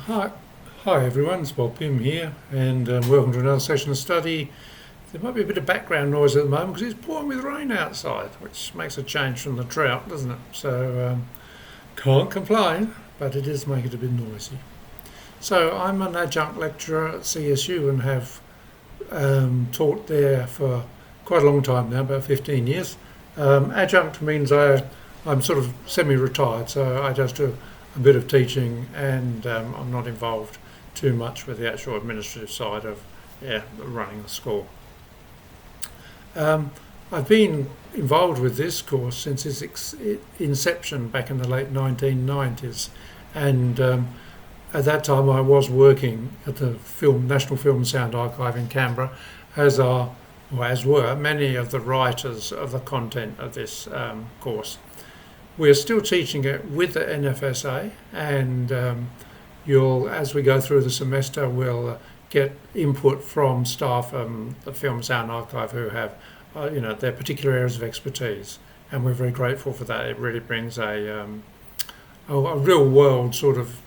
Hi, hi everyone, it's Bob Pym here, and welcome to another session of study. There might be a bit of background noise at the moment because it's pouring with rain outside, which makes a change from the drought, doesn't it? So can't complain, but it is making it a bit noisy. So I'm an adjunct lecturer at CSU and have taught there for quite a long time now, about 15 years. Adjunct means I'm sort of semi-retired, so I just do a bit of teaching, and I'm not involved too much with the actual administrative side of running the school. I've been involved with this course since its inception back in the late 1990s, and at that time I was working at the National Film and Sound Archive in Canberra, as were many of the writers of the content of this course. We're still teaching it with the NFSA, and as we go through the semester, we'll get input from staff the Film and Sound Archive who have, their particular areas of expertise, and we're very grateful for that. It really brings a real world sort of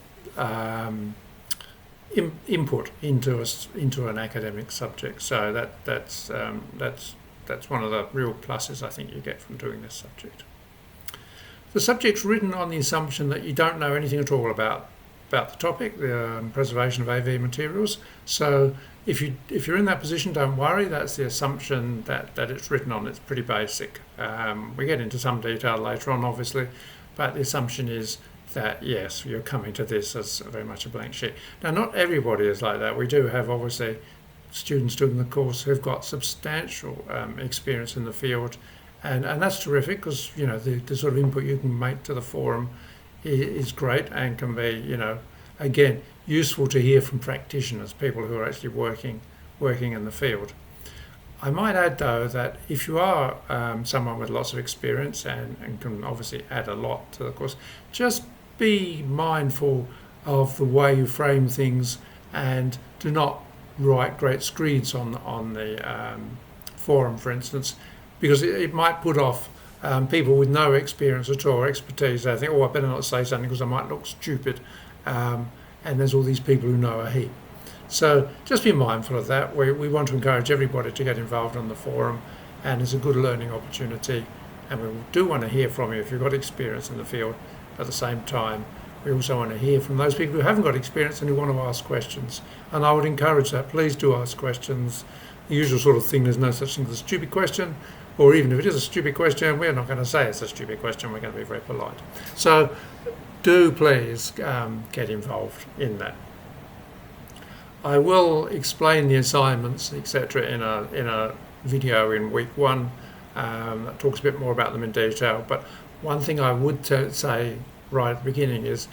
input into an academic subject. So that's one of the real pluses I think you get from doing this subject. The subject's written on the assumption that you don't know anything at all about the topic, the preservation of AV materials. So if you're in that position, don't worry. That's the assumption that it's written on. It's pretty basic. We get into some detail later on, obviously, but the assumption is that, yes, you're coming to this as very much a blank sheet. Now, not everybody is like that. We do have, obviously, students doing the course who've got substantial experience in the field, and that's terrific because, the sort of input you can make to the forum is great and can be, again, useful to hear from practitioners, people who are actually working in the field. I might add, though, that if you are someone with lots of experience and can obviously add a lot to the course, just be mindful of the way you frame things and do not write great screeds on the forum, for instance, because it might put off people with no experience at all, or expertise. They think, I better not say something because I might look stupid. And there's all these people who know a heap. So just be mindful of that. We want to encourage everybody to get involved on the forum, and it's a good learning opportunity. And we do want to hear from you if you've got experience in the field. At the same time, we also want to hear from those people who haven't got experience and who want to ask questions. And I would encourage that. Please do ask questions. The usual sort of thing, there's no such thing as a stupid question, or even if it is a stupid question, we're not going to say it's a stupid question. We're going to be very polite. So do please get involved in that. I will explain the assignments, etc., in a video in week 1 that talks a bit more about them in detail. But one thing I would say right at the beginning is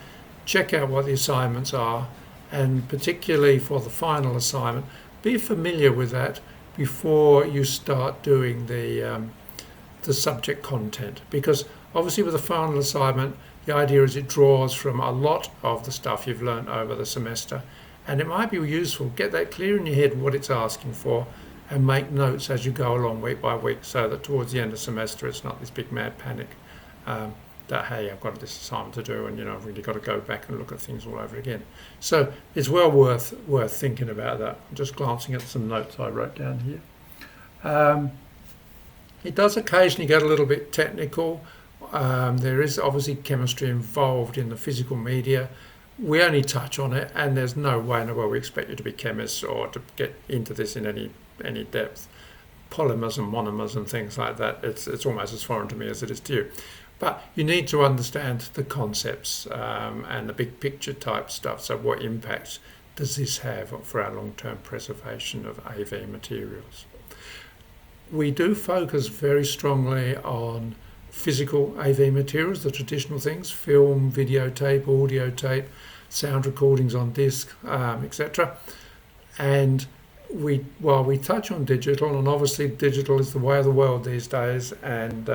check out what the assignments are, and particularly for the final assignment, be familiar with that before you start doing the subject content, because obviously with the final assignment, the idea is it draws from a lot of the stuff you've learned over the semester, and it might be useful. Get that clear in your head what it's asking for, and make notes as you go along week by week, so that towards the end of the semester it's not this big mad panic that, hey, I've got this assignment to do, and I've really got to go back and look at things all over again. So it's well worth thinking about that. I'm just glancing at some notes I wrote down here. It does occasionally get a little bit technical. There is obviously chemistry involved in the physical media. We only touch on it, and there's no way in the world we expect you to be chemists or to get into this in any depth. Polymers and monomers and things like that, it's almost as foreign to me as it is to you. But you need to understand the concepts and the big picture type stuff. So what impact does this have for our long-term preservation of AV materials? We do focus very strongly on physical AV materials, the traditional things, film, videotape, audio tape, sound recordings on disc, etc. And while we touch on digital, and obviously digital is the way of the world these days, and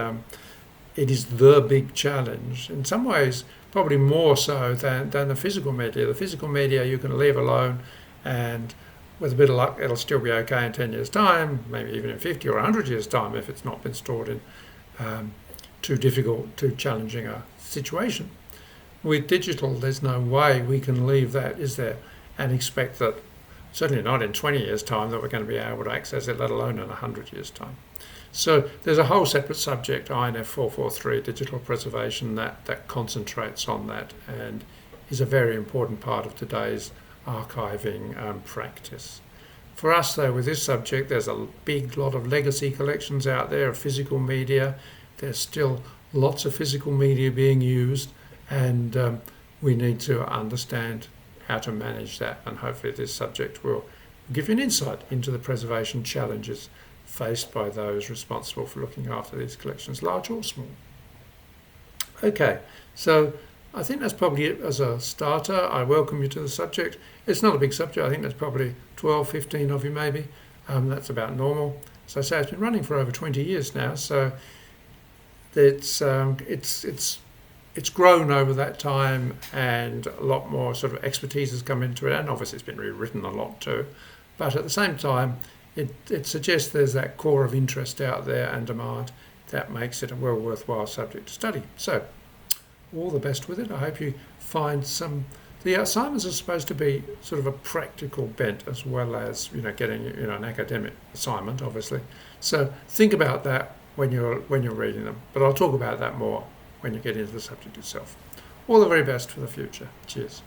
it is the big challenge. In some ways, probably more so than the physical media. The physical media you can leave alone, and with a bit of luck, it'll still be okay in 10 years' time, maybe even in 50 or 100 years' time if it's not been stored in too difficult, too challenging a situation. with digital, there's no way we can leave that, is there, and expect that, certainly not in 20 years' time, that we're going to be able to access it, let alone in 100 years' time. So there's a whole separate subject, INF443, digital preservation, that concentrates on that and is a very important part of today's archiving practice. For us, though, with this subject, there's a big lot of legacy collections out there of physical media. There's still lots of physical media being used, and we need to understand how to manage that, and hopefully this subject will give you an insight into the preservation challenges faced by those responsible for looking after these collections, large or small. Okay, so I think that's probably it as a starter. I welcome you to the subject. It's not a big subject. I think there's probably 12, 15 of you maybe. That's about normal. As I say, it's been running for over 20 years now, so it's grown over that time, and a lot more sort of expertise has come into it, and obviously it's been rewritten a lot too. But at the same time, it suggests there's that core of interest out there and demand that makes it a well worthwhile subject to study. So all the best with it. I hope you find the assignments are supposed to be sort of a practical bent as well as getting an academic assignment, obviously. So think about that when you're reading them. But I'll talk about that more when you get into the subject itself. All the very best for the future. Cheers.